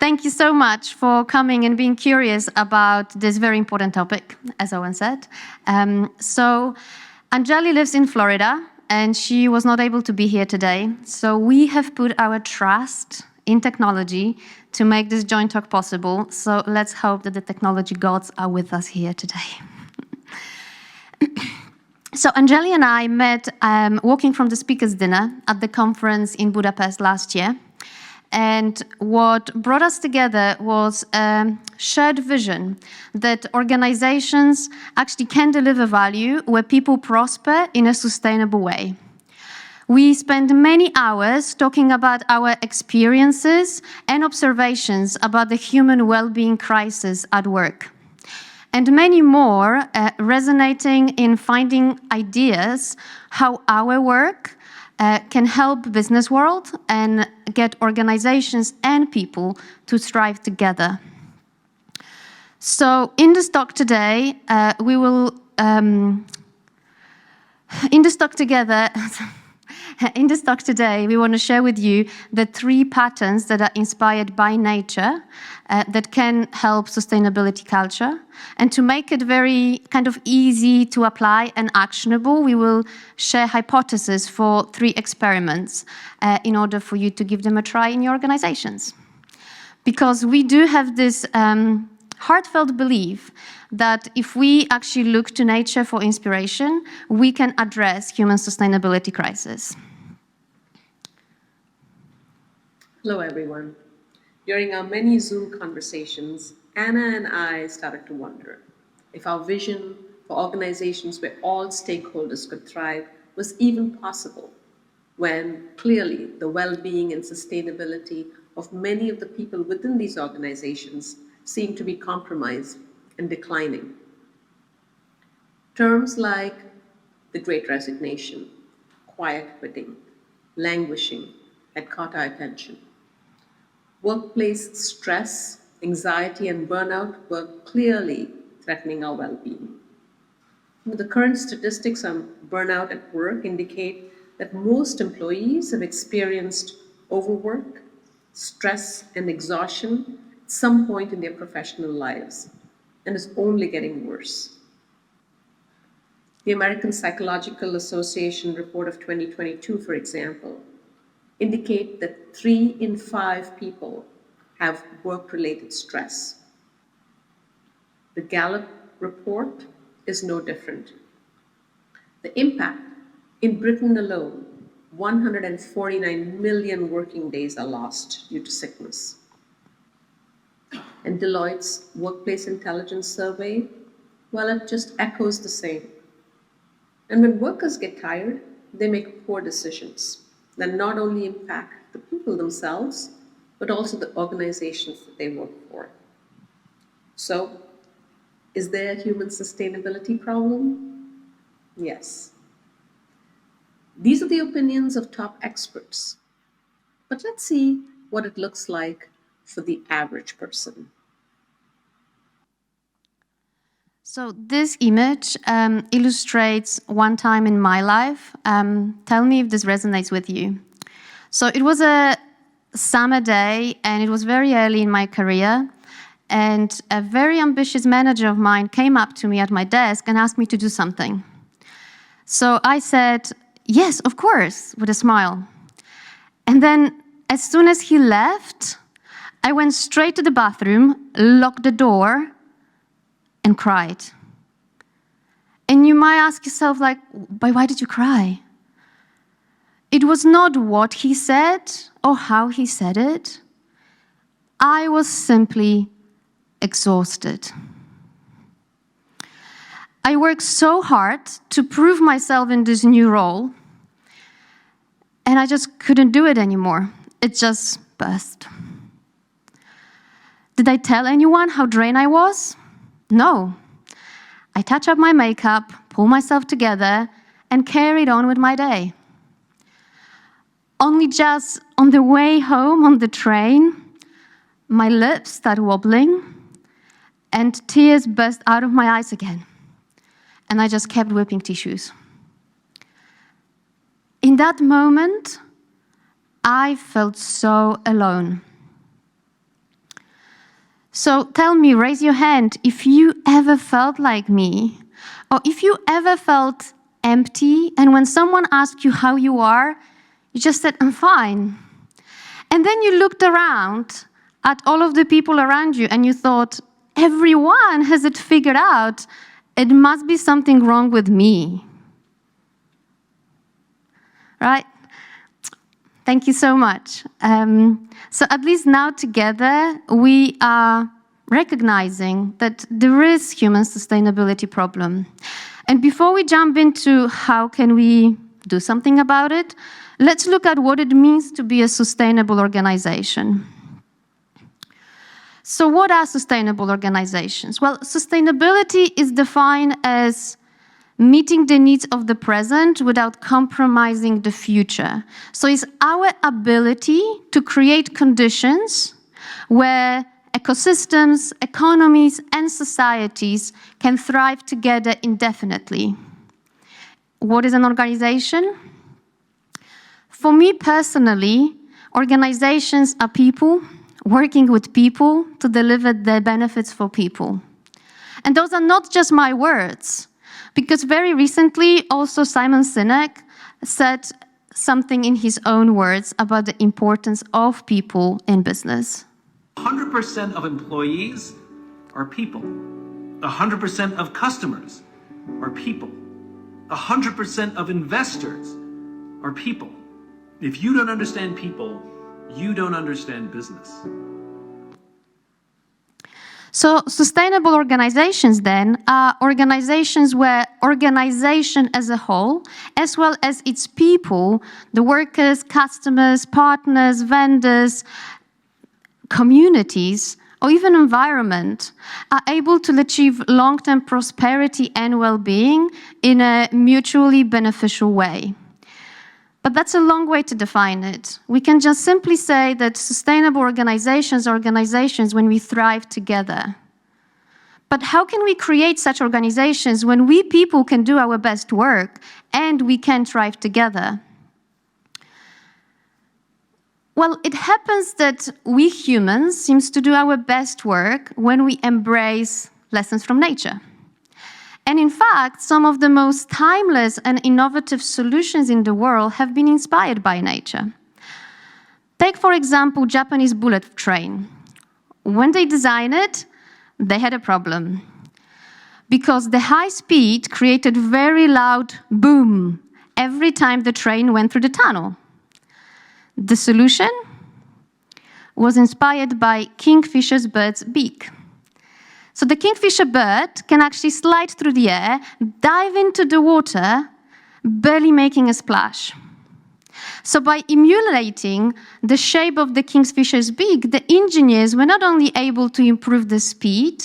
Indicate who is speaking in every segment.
Speaker 1: thank you so much for coming and being curious about this very important topic, as Owen said. So Anjali lives in Florida, and she was not able to be here today. So we have put our trust in technology to make this joint talk possible. So let's hope that the technology gods are with us here today. So Anjali and I met walking from the speakers' dinner at the conference in Budapest last year. And what brought us together was a shared vision that organizations actually can deliver value where people prosper in a sustainable way. We spent many hours talking about our experiences and observations about the human well-being crisis at work, and many more resonating in finding ideas how our work can help business world and get organizations and people to thrive together. So in this talk today, we will, in this talk today, we want to share with you the 3 patterns that are inspired by nature that can help sustainability culture. And to make it very kind of easy to apply and actionable, we will share hypotheses for 3 experiments in order for you to give them a try in your organizations. Because we do have this heartfelt belief that if we actually look to nature for inspiration, we can address human sustainability crisis.
Speaker 2: Hello, everyone. During our many Zoom conversations, Anna and I started to wonder if our vision for organizations where all stakeholders could thrive was even possible, when clearly the well-being and sustainability of many of the people within these organizations seem to be compromised and declining. Terms like the Great Resignation, quiet quitting, languishing had caught our attention. Workplace stress, anxiety, and burnout were clearly threatening our well-being. The current statistics on burnout at work indicate that most employees have experienced overwork, stress, and exhaustion at some point in their professional lives, and is only getting worse. The American Psychological Association report of 2022, for example, indicate that 3 in 5 people have work-related stress. The Gallup report is no different. The impact in Britain alone, 149 million working days are lost due to sickness. And Deloitte's Workplace Intelligence Survey, well, it just echoes the same. And when workers get tired, they make poor decisions that not only impact the people themselves, but also the organizations that they work for. So, is there a human sustainability problem? Yes. These are the opinions of top experts. But let's see what it looks like for the average person.
Speaker 1: So this image illustrates one time in my life. Tell me if this resonates with you. So it was a summer day, and it was very early in my career. And a very ambitious manager of mine came up to me at my desk and asked me to do something. So I said, yes, of course, with a smile. And then as soon as he left, I went straight to the bathroom, locked the door, and cried. And you might ask yourself, like, but why did you cry? It was not what he said or how he said it. I was simply exhausted. I worked so hard to prove myself in this new role, and I just couldn't do it anymore. It just burst. Did I tell anyone how drained I was? No. I touched up my makeup, pulled myself together, and carried on with my day. Only just on the way home on the train, my lips started wobbling, and tears burst out of my eyes again. And I just kept whipping tissues. In that moment, I felt so alone. So tell me, raise your hand if you ever felt like me, or if you ever felt empty, and when someone asked you how you are, you just said, I'm fine. And then you looked around at all of the people around you and you thought, everyone has it figured out. It must be something wrong with me. Right? Thank you so much. So at least now together, we are recognizing that there is human sustainability problem. And before we jump into how can we do something about it, let's look at what it means to be a sustainable organization. So what are sustainable organizations? Well, sustainability is defined as meeting the needs of the present without compromising the future. So it's our ability to create conditions where ecosystems, economies, and societies can thrive together indefinitely. What is an organization? For me personally, organizations are people working with people to deliver their benefits for people. And those are not just my words, because very recently also Simon Sinek said something in his own words about the importance of people in business.
Speaker 3: 100% of employees are people. 100% of customers are people. 100% of investors are people. If you don't understand people, you don't understand business.
Speaker 1: So sustainable organizations then are organizations where organization as a whole, as well as its people, the workers, customers, partners, vendors, communities, or even environment, are able to achieve long-term prosperity and well-being in a mutually beneficial way. But that's a long way to define it. We can just simply say that sustainable organizations are organizations when we thrive together. But how can we create such organizations when we people can do our best work and we can thrive together? Well, it happens that we humans seem to do our best work when we embrace lessons from nature. And in fact, some of the most timeless and innovative solutions in the world have been inspired by nature. Take, for example, Japanese bullet train. When they designed it, they had a problem. Because the high speed created very loud boom every time the train went through the tunnel. The solution was inspired by kingfisher's bird's beak. So the kingfisher bird can actually slide through the air, dive into the water, barely making a splash. So by emulating the shape of the kingfisher's beak, the engineers were not only able to improve the speed,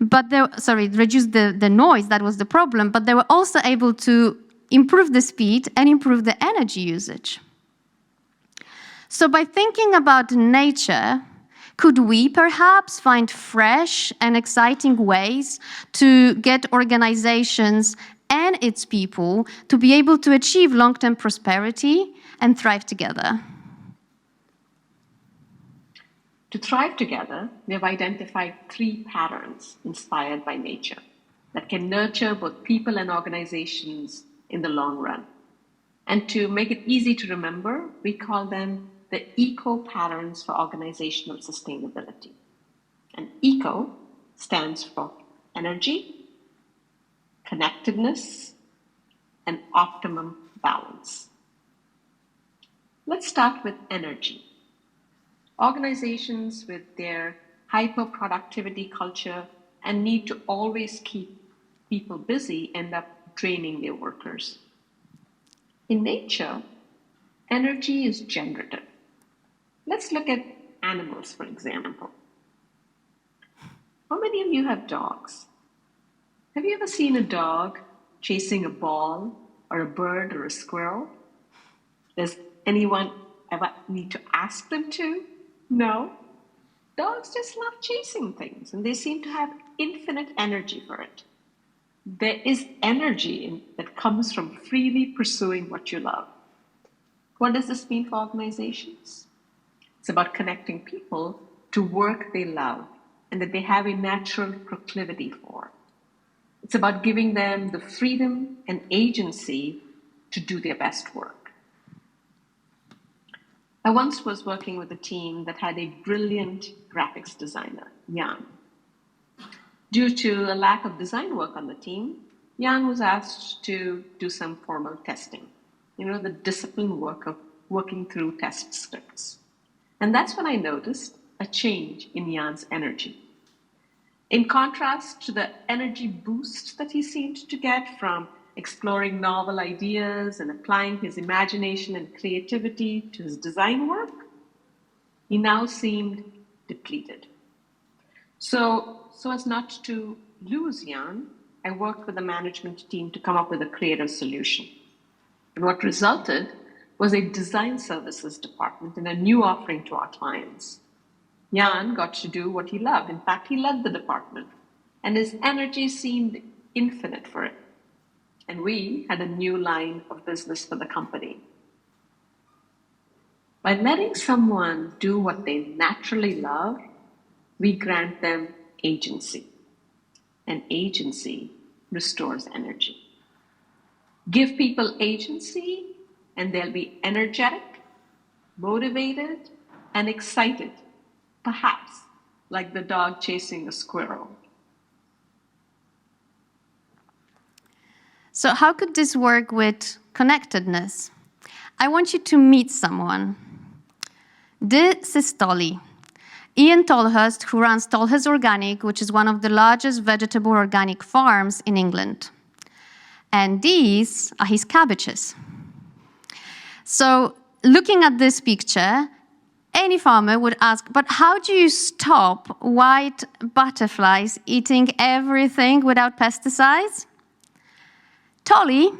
Speaker 1: but reduce the noise, that was the problem, but they were also able to improve the speed and improve the energy usage. So by thinking about nature, could we perhaps find fresh and exciting ways to get organizations and its people to be able to achieve long-term prosperity and thrive together?
Speaker 2: To thrive together, we have identified 3 patterns inspired by nature that can nurture both people and organizations in the long run. And to make it easy to remember, we call them the ECO patterns for organizational sustainability. And ECO stands for energy, connectedness, and optimum balance. Let's start with energy. Organizations with their hyper-productivity culture and need to always keep people busy end up draining their workers. In nature, energy is generative. Let's look at animals, for example. How many of you have dogs? Have you ever seen a dog chasing a ball or a bird or a squirrel? Does anyone ever need to ask them to? No. Dogs just love chasing things, and they seem to have infinite energy for it. There is energy that comes from freely pursuing what you love. What does this mean for organizations? It's about connecting people to work they love and that they have a natural proclivity for. It's about giving them the freedom and agency to do their best work. I once was working with a team that had a brilliant graphics designer, Jan. Due to a lack of design work on the team, Jan was asked to do some formal testing, the disciplined work of working through test scripts. And that's when I noticed a change in Jan's energy. In contrast to the energy boost that he seemed to get from exploring novel ideas and applying his imagination and creativity to his design work, he now seemed depleted. So as not to lose Jan, I worked with the management team to come up with a creative solution. And what resulted was a design services department and a new offering to our clients. Jan got to do what he loved. In fact, he led the department, and his energy seemed infinite for it. And we had a new line of business for the company. By letting someone do what they naturally love, we grant them agency. And agency restores energy. Give people agency, and they'll be energetic, motivated, and excited, perhaps like the dog chasing a squirrel.
Speaker 1: So how could this work with connectedness? I want you to meet someone. This is Tolly. Ian Tolhurst, who runs Tolhurst Organic, which is one of the largest vegetable organic farms in England. And these are his cabbages. So looking at this picture, any farmer would ask, but how do you stop white butterflies eating everything without pesticides? Tolly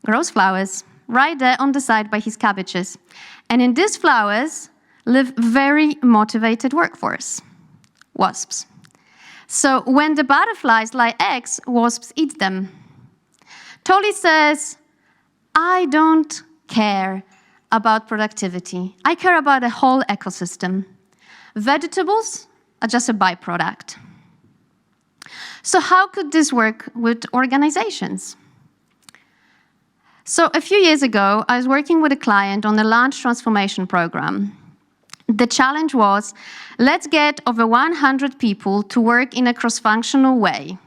Speaker 1: grows flowers right there on the side by his cabbages. And in these flowers live very motivated workforce, wasps. So when the butterflies lay eggs, wasps eat them. Tolly says, I don't care about productivity. I care about the whole ecosystem. Vegetables are just a byproduct. So how could this work with organizations? So a few years ago, I was working with a client on a large transformation program. The challenge was, let's get over 100 people to work in a cross-functional way.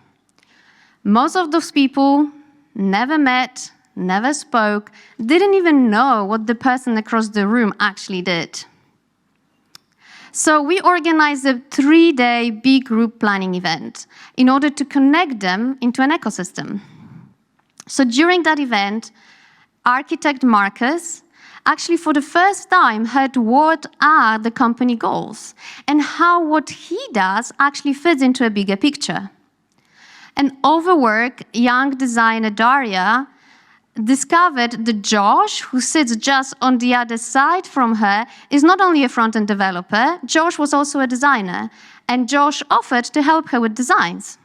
Speaker 1: Most of those people never met, never spoke, didn't even know what the person across the room actually did. So we organized a 3-day big group planning event in order to connect them into an ecosystem. So during that event, architect Marcus actually for the first time heard what are the company goals and how what he does actually fits into a bigger picture. And overworked young designer Daria discovered that Josh, who sits just on the other side from her, is not only a front-end developer, Josh was also a designer, and Josh offered to help her with designs.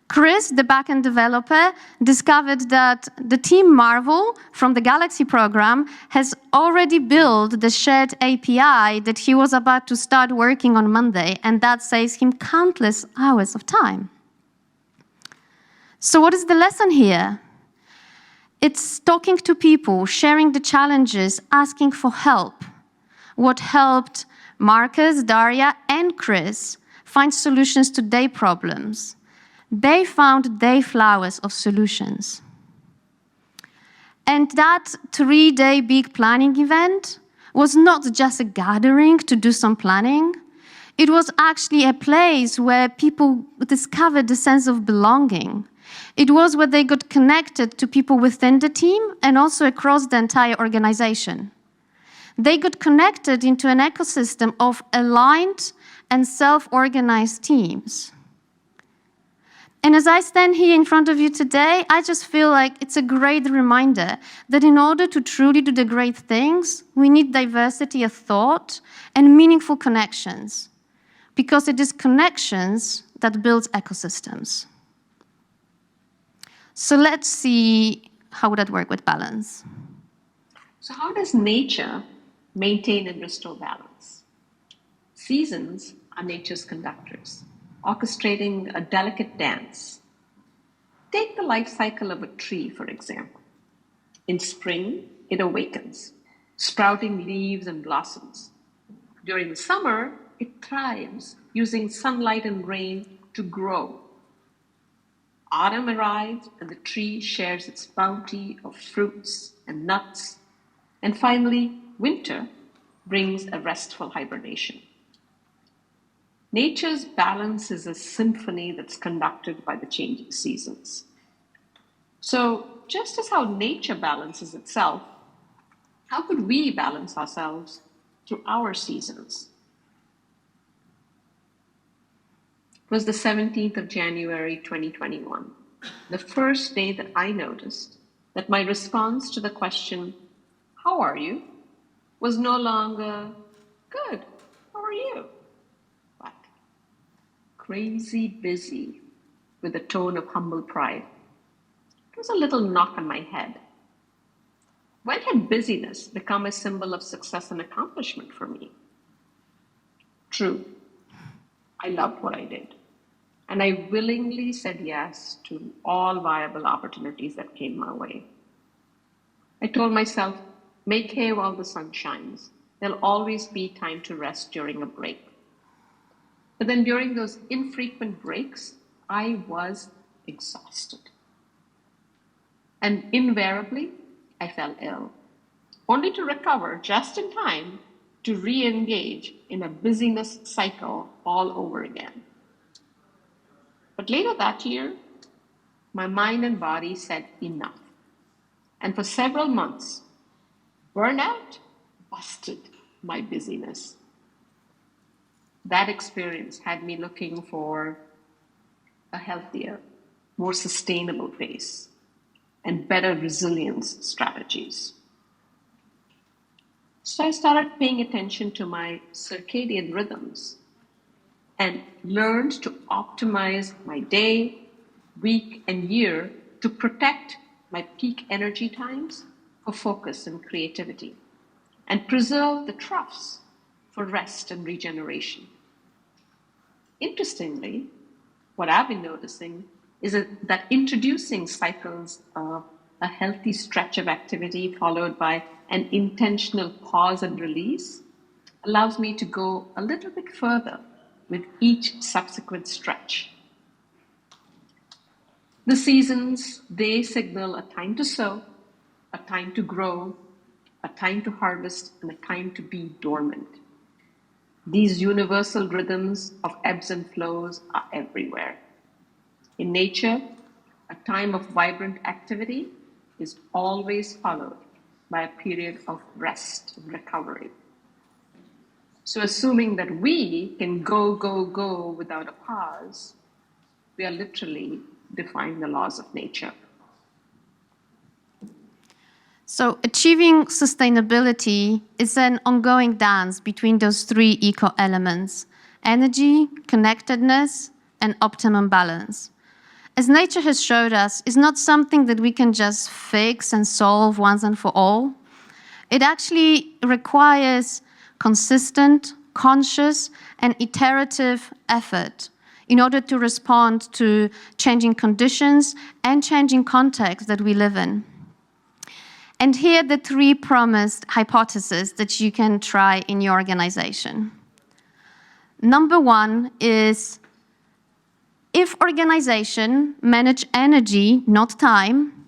Speaker 1: Chris, the back-end developer, discovered that the team Marvel from the Galaxy program has already built the shared API that he was about to start working on Monday, and that saves him countless hours of time. So what is the lesson here? It's talking to people, sharing the challenges, asking for help. What helped Marcus, Daria, and Chris find solutions to their problems. They found their flowers of solutions. And that 3-day big planning event was not just a gathering to do some planning. It was actually a place where people discovered the sense of belonging. It was where they got connected to people within the team and also across the entire organization. They got connected into an ecosystem of aligned and self-organized teams. And as I stand here in front of you today, I just feel like it's a great reminder that in order to truly do the great things, we need diversity of thought and meaningful connections, because it is connections that build ecosystems. So let's see how would that work with balance.
Speaker 2: So how does nature maintain and restore balance? Seasons are nature's conductors, orchestrating a delicate dance. Take the life cycle of a tree, for example. In spring, it awakens, sprouting leaves and blossoms. During the summer, it thrives, using sunlight and rain to grow. Autumn arrives, and the tree shares its bounty of fruits and nuts. And finally, winter brings a restful hibernation. Nature's balance is a symphony that's conducted by the changing seasons. So, just as how nature balances itself, how could we balance ourselves through our seasons? It was the 17th of January, 2021, the first day that I noticed that my response to the question, "How are you?" was no longer, "Good, how are you?" but crazy busy with a tone of humble pride. It was a little knock on my head. When had busyness become a symbol of success and accomplishment for me? True, I loved what I did, and I willingly said yes to all viable opportunities that came my way. I told myself, make hay while the sun shines. There'll always be time to rest during a break. But then during those infrequent breaks, I was exhausted. And invariably, I fell ill, only to recover just in time to re-engage in a busyness cycle all over again. But later that year, my mind and body said enough. And for several months, burnout busted my busyness. That experience had me looking for a healthier, more sustainable pace and better resilience strategies. So I started paying attention to my circadian rhythms and learned to optimize my day, week, and year to protect my peak energy times for focus and creativity, and preserve the troughs for rest and regeneration. Interestingly, what I've been noticing is that introducing cycles of a healthy stretch of activity followed by an intentional pause and release allows me to go a little bit further with each subsequent stretch. The seasons, they signal a time to sow, a time to grow, a time to harvest, and a time to be dormant. These universal rhythms of ebbs and flows are everywhere. In nature, a time of vibrant activity is always followed by a period of rest and recovery. So assuming that we can go without a pause, we are literally defying the laws of nature.
Speaker 1: So achieving sustainability is an ongoing dance between those three eco-elements: energy, connectedness, and optimum balance. As nature has showed us, it's not something that we can just fix and solve once and for all. It actually requires consistent, conscious, and iterative effort in order to respond to changing conditions and changing contexts that we live in. And here are the three promised hypotheses that you can try in your organization. Number one is, if organization manage energy, not time,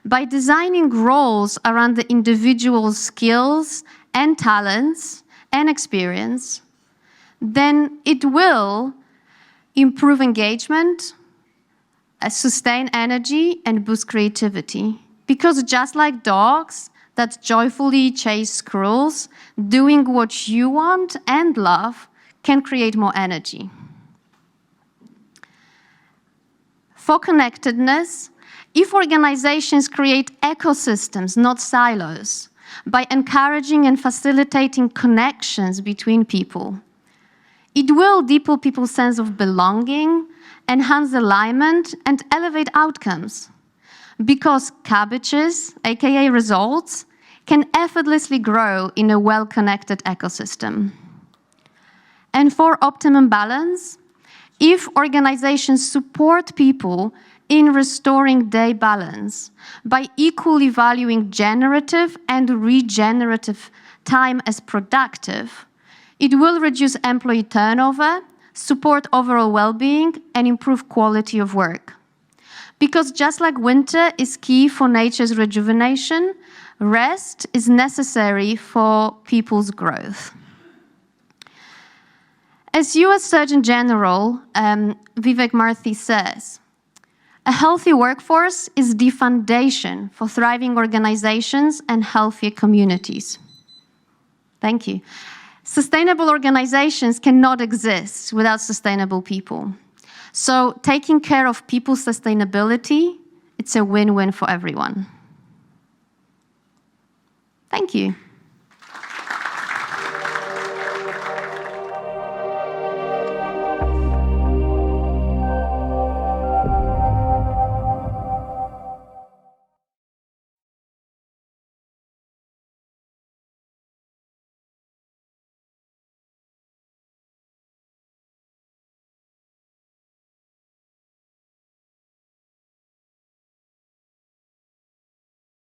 Speaker 1: by designing roles around the individual's skills and talents and experience, then it will improve engagement, sustain energy, and boost creativity. Because just like dogs that joyfully chase squirrels, doing what you want and love can create more energy. For connectedness, if organizations create ecosystems, not silos, by encouraging and facilitating connections between people, it will deepen people's sense of belonging, enhance alignment, and elevate outcomes. Because cabbages, aka results, can effortlessly grow in a well-connected ecosystem. And for optimum balance, if organizations support people in restoring day balance by equally valuing generative and regenerative time as productive, it will reduce employee turnover, support overall well-being, and improve quality of work. Because just like winter is key for nature's rejuvenation, rest is necessary for people's growth. As US Surgeon General 𝒕𝒉��𝒅𝒂 says, a healthy workforce is the foundation for thriving organizations and healthier communities. Thank you. Sustainable organizations cannot exist without sustainable people. So taking care of people's sustainability, it's a win-win for everyone. Thank you.